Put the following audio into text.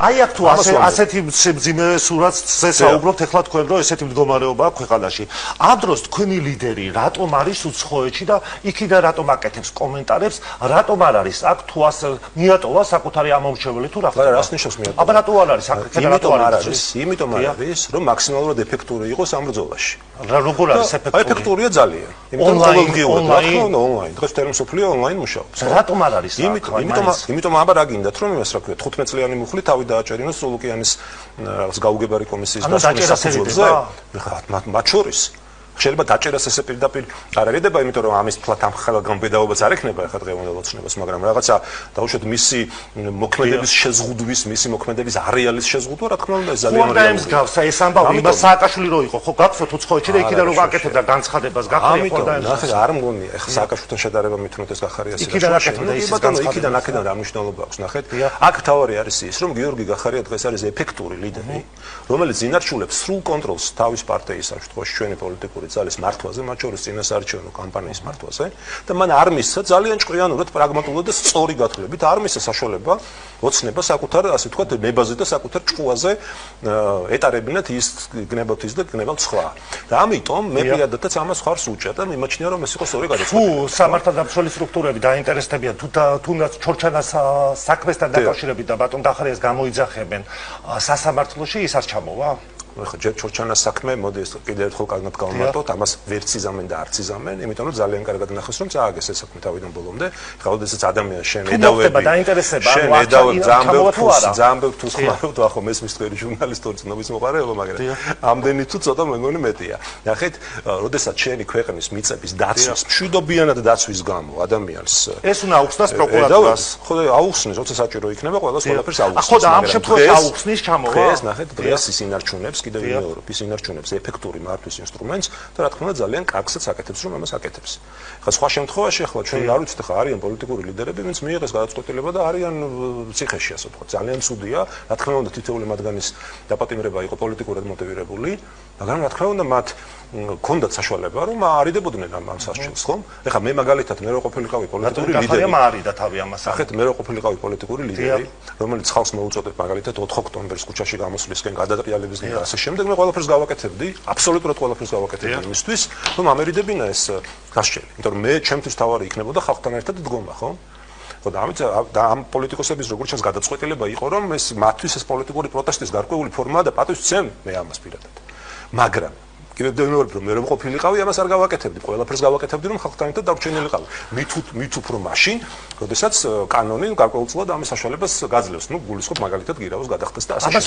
აი აქ თუ ასეთი მძიმე სურათზე საუბრობთ, ეხლა თქვენ რომ ესეთი მდგომარეობაა ქვეყანაში. ამ დროს თქვენი ლიდერი რატომ არის უცხოეთში და იქიდან რატომ აკეთებს კომენტარებს, რატომ არ არის აქ თუ ასე მიატოვა საკუთარი ამომრჩეველი თუ რა ხდება? რას ნიშნავს მიატოვა? აბა რატო არ არის აქ? იმიტომ არ არის, რომ მაქსიმალურად ეფექტური იყოს ამ ბრძოლაში. როგორ არის ეფექტური? ეფექტურია ძალიან. იმიტომ რომ ონლაინ. დღეს თელემსოფლიო ონლაინ მუშაობს. რატომ არ არის? იმიტომ აბა რა გინდათ რომ იმას რა ქვია 15 წლიანი მუხლი თავი დააჭერინოს სულ ოკეანის რაღაც გაუგებარი კომისიის დასრულებაზე. მათ შორის შეიძლება დაჭერას ესე პირდაპირ არ არიდება, იმიტომ რომ ამის თვალთ ამ ხელგან ბედაობას არ ექნება ახლა დღევანდელ ოცნებას, მაგრამ რაღაცა დაუშვათ მისი მოქმედების შეზღუდვის, მისი მოქმედების არეალის შეზღუდვა, რა თქმა უნდა, ძალიან რეალურია. გავსა ეს ამბავი, იმას სააკაშვილი რო იყო, ხო გახსოვთ უცხოეთში და იქიდან რო გაკეთებდა განცხადებას, გახარია ხონდა. ნახე, არ მგონია, ახლა სააკაშვილთან შედარება მithunოთ ეს გახარიას. იქიდან აკეთებდა ის იქიდან აქედან რა მნიშვნელობა აქვს, ნახეთ. აქ თავარი არის ის, რომ გიორგი გახარია დღეს არის ეფექტური ლიდერი, რომელიც ინარჩუნებს სრულ კონტროლს თავის პარტიის ამ შემთხვევაში ჩვენი პოლიტიკური ძალის მართვაზე, მათ შორის წინასაარჩევნო კამპანიის მართვაზე და მან არ მისცა ძალიან ჭკვიანურად, პრაგმატულად და სწორი გათვლებით, არ მისცა საშუალება ოცნება საკუთარ, ასე ვთქვათ, ნებაზე და საკუთარ ჭკუაზე ეტარებინათ ის გნებავთ ის და გნებავთ სხვა. და ამიტომ მე პირადადაც ამას ხარს უჭერ და მიმაჩნია, რომ ეს იყო სწორი გადაწყვეტილება. თუ სამართალდამცველი სტრუქტურები დაინტერესდებიან, თუნდაც ჩორჩანას საქმესთან დაკავშირებით და ბატონ გახარიას გამოიძახებენ სასამართლოში, ის არ ჩამოვა? ხო, ჯერ ჩორჩანას საქმე, მოდი ეს კიდევ ერთხელ კარგად გავმარტოთ, ამას ვერც იზამენ და არც იზამენ, იმიტომ რომ ძალიან კარგად ნახეს, რომ წააგეს ეს საქმე თავიდან ბოლომდე. ხა, ოდესაც ადამიანს შენ ედავები, შენ ედავები ძალიან ბევრ თულს ხმარობთ, ახო მესმის თქვენი ჟურნალისტური ცნობის მოყარეობა, მაგრამ ამდენი თუ ცოტა მე მგონი მეტია. ნახეთ, ოდესაც შენი ქვეყნის მიწების დაცვის, მშვიდობიანად დაცვის გამო ადამიანს ეს უნდა აუხსნას პროკურატურას. ხო, აუხსნის, როცა საჭირო იქნება, ყველაფერს აუხსნის. ხო, და ამ შემთხვევაში აუხსნის ჩამოვა. დღეს ნახეთ, დღეს ის ინარჩუნებს კიდევ ევროპის ინარჩუნებს ეფექტური მართვის ინსტრუმენტს და რა თქმა უნდა ძალიან კარგსაც აკეთებს რომ ამას აკეთებს. ხა სხვა შემთხვევაში ახლა ჩვენ არ ვიცით ხა არიან პოლიტიკური ლიდერები, ვინც მიიღეს გადაწყვეტილება და არიან ციხეში ასე ვთქვათ. ძალიან ცუდია, რა თქმა უნდა თითოეული მათგანის დაპატიმრება იყო პოლიტიკურად მოტივირებული, მაგრამ რა თქმა უნდა მათ ქონდათ საშუალება რომ არიდებოდნენ ამ სასჯელს, ხო? ეხლა მე მაგალითად მე რო ყოფილიყავი პოლიტიკური ლიდერი. მარიდა თავი ამას. ახეთ მე რო ყოფილიყავი პოლიტიკური ლიდერი, რომელიც ხალხს მოუწოდებს მაგალითად 4 ოქტომბერს ქუჩაში გამოსვლისკენ გადატრიალებისკენ და ასე შემდეგ მე ყველაფერს გავაკეთებდი, აბსოლუტურად ყველაფერს გავაკეთებდი იმისთვის, რომ ამერიდებინა ეს გასჯელი. იმიტომ რომ მე ჩემთვის თავარი იქნებოდა ხალხთან ერთად დგომა, ხო? ხო და ამით და ამ პოლიტიკოსების როგორც ჩანს გადაწყვეტილება იყო რომ ეს მათთვის ეს პოლიტიკური პროტესტის გარკვეული ფორმაა და პატივს მე ამას პირადად. მაგრამ კიდევ დევნორებ რომ მე რომ ყოფილიყავი ამას არ გავაკეთებდი, ყველაფერს გავაკეთებდი რომ ხალხთან ერთად დარჩენილიყავი. მით უფრო მაშინ, როდესაც კანონი გარკვეულწილად ამის საშუალებას გაძლევს, ნუ გულისხმობ მაგალითად გირავოს გადახდეს და ასე შემდეგ.